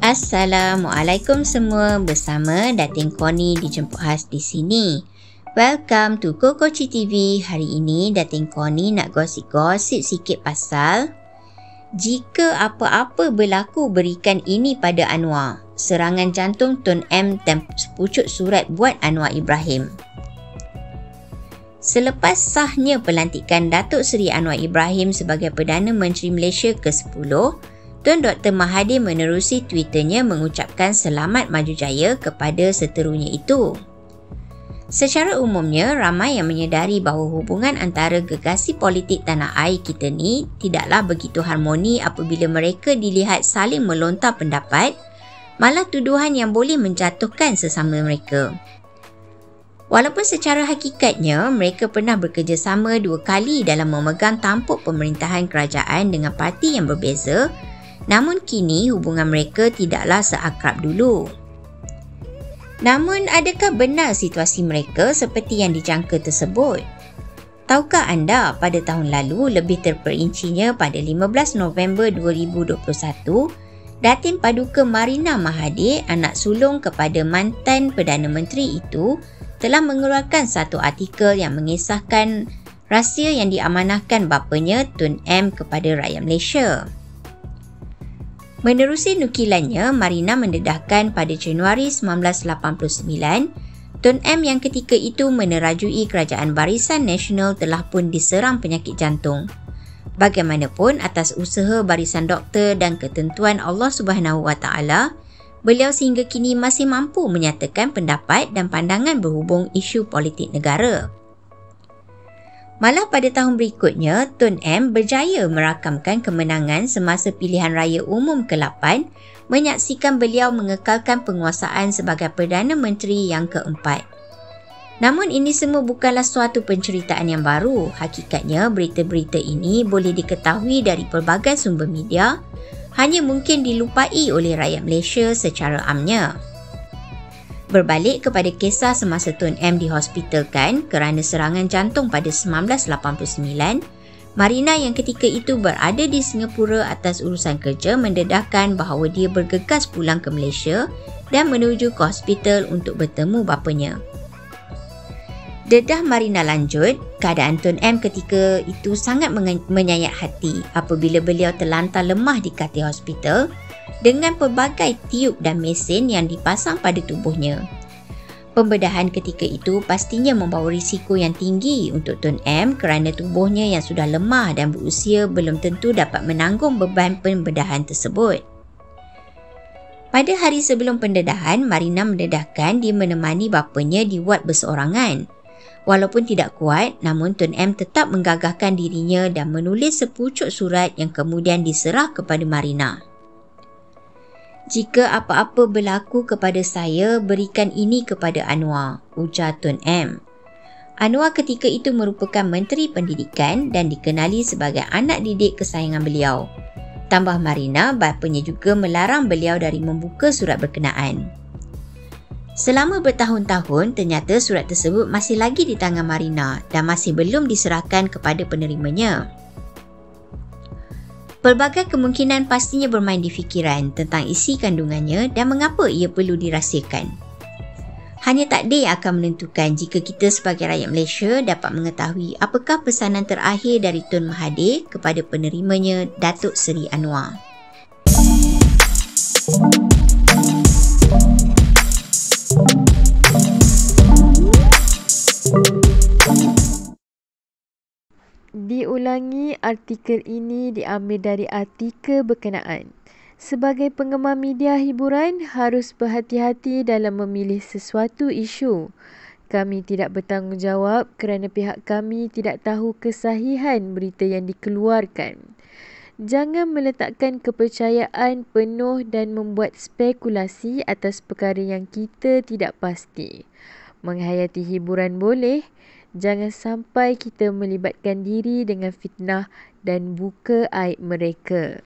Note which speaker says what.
Speaker 1: Assalamualaikum semua, bersama Datin Connie dijemput khas di sini. Welcome to Kokoci TV. Hari ini Datin Connie nak gosip-gosip sikit pasal jika apa-apa berlaku berikan ini pada Anwar. Serangan jantung Tun M dan sepucuk surat buat Anwar Ibrahim. Selepas sahnya pelantikan Datuk Seri Anwar Ibrahim sebagai Perdana Menteri Malaysia ke-10, Tun Dr. Mahathir menerusi Twitternya mengucapkan selamat maju jaya kepada seterunya itu. Secara umumnya, ramai yang menyedari bahawa hubungan antara gegasi politik tanah air kita ni tidaklah begitu harmoni apabila mereka dilihat saling melontar pendapat, malah tuduhan yang boleh menjatuhkan sesama mereka. Walaupun secara hakikatnya mereka pernah bekerjasama 2 kali dalam memegang tampuk pemerintahan kerajaan dengan parti yang berbeza, namun kini hubungan mereka tidaklah seakrab dulu. Namun adakah benar situasi mereka seperti yang dijangka tersebut? Tahukah anda pada tahun lalu, lebih terperincinya pada 15 November 2021, Datin Paduka Marina Mahathir, anak sulung kepada mantan Perdana Menteri itu, telah mengeluarkan satu artikel yang mengisahkan rahsia yang diamanahkan bapanya Tun M kepada rakyat Malaysia. Menerusi nukilannya, Marina mendedahkan pada Januari 1989, Tun M yang ketika itu menerajui Kerajaan Barisan Nasional telah pun diserang penyakit jantung. Bagaimanapun, atas usaha barisan doktor dan ketentuan Allah Subhanahu Wa Taala, beliau sehingga kini masih mampu menyatakan pendapat dan pandangan berhubung isu politik negara. Malah pada tahun berikutnya, Tun M berjaya merakamkan kemenangan semasa pilihan raya umum ke-8, menyaksikan beliau mengekalkan penguasaan sebagai Perdana Menteri yang keempat. Namun ini semua bukanlah suatu penceritaan yang baru. Hakikatnya berita-berita ini boleh diketahui dari pelbagai sumber media, hanya mungkin dilupai oleh rakyat Malaysia secara amnya. Berbalik kepada kisah semasa Tun M dihospitalkan kerana serangan jantung pada 1989, Marina yang ketika itu berada di Singapura atas urusan kerja mendedahkan bahawa dia bergegas pulang ke Malaysia dan menuju ke hospital untuk bertemu bapanya. Dedah Marina lanjut, keadaan Tun M ketika itu sangat menyayat hati apabila beliau terlantar lemah di katil hospital dengan pelbagai tiub dan mesin yang dipasang pada tubuhnya. Pembedahan ketika itu pastinya membawa risiko yang tinggi untuk Tun M kerana tubuhnya yang sudah lemah dan berusia belum tentu dapat menanggung beban pembedahan tersebut. Pada hari sebelum pendedahan, Marina mendedahkan dia menemani bapanya di wad berseorangan. Walaupun tidak kuat, namun Tun M tetap menggagahkan dirinya dan menulis sepucuk surat yang kemudian diserah kepada Marina. Jika apa-apa berlaku kepada saya, berikan ini kepada Anwar, ujar Tun M. Anwar ketika itu merupakan Menteri Pendidikan dan dikenali sebagai anak didik kesayangan beliau. Tambah Marina, bapanya juga melarang beliau dari membuka surat berkenaan. Selama bertahun-tahun, ternyata surat tersebut masih lagi di tangan Marina dan masih belum diserahkan kepada penerimanya. Pelbagai kemungkinan pastinya bermain di fikiran tentang isi kandungannya dan mengapa ia perlu dirahsiakan. Hanya takdir akan menentukan jika kita sebagai rakyat Malaysia dapat mengetahui apakah pesanan terakhir dari Tun Mahathir kepada penerimanya, Datuk Seri Anwar.
Speaker 2: Diulangi, artikel ini diambil dari artikel berkenaan. Sebagai penggemar media hiburan, harus berhati-hati dalam memilih sesuatu isu. Kami tidak bertanggungjawab kerana pihak kami tidak tahu kesahihan berita yang dikeluarkan. Jangan meletakkan kepercayaan penuh dan membuat spekulasi atas perkara yang kita tidak pasti. Menghayati hiburan boleh, jangan sampai kita melibatkan diri dengan fitnah dan buka aib mereka.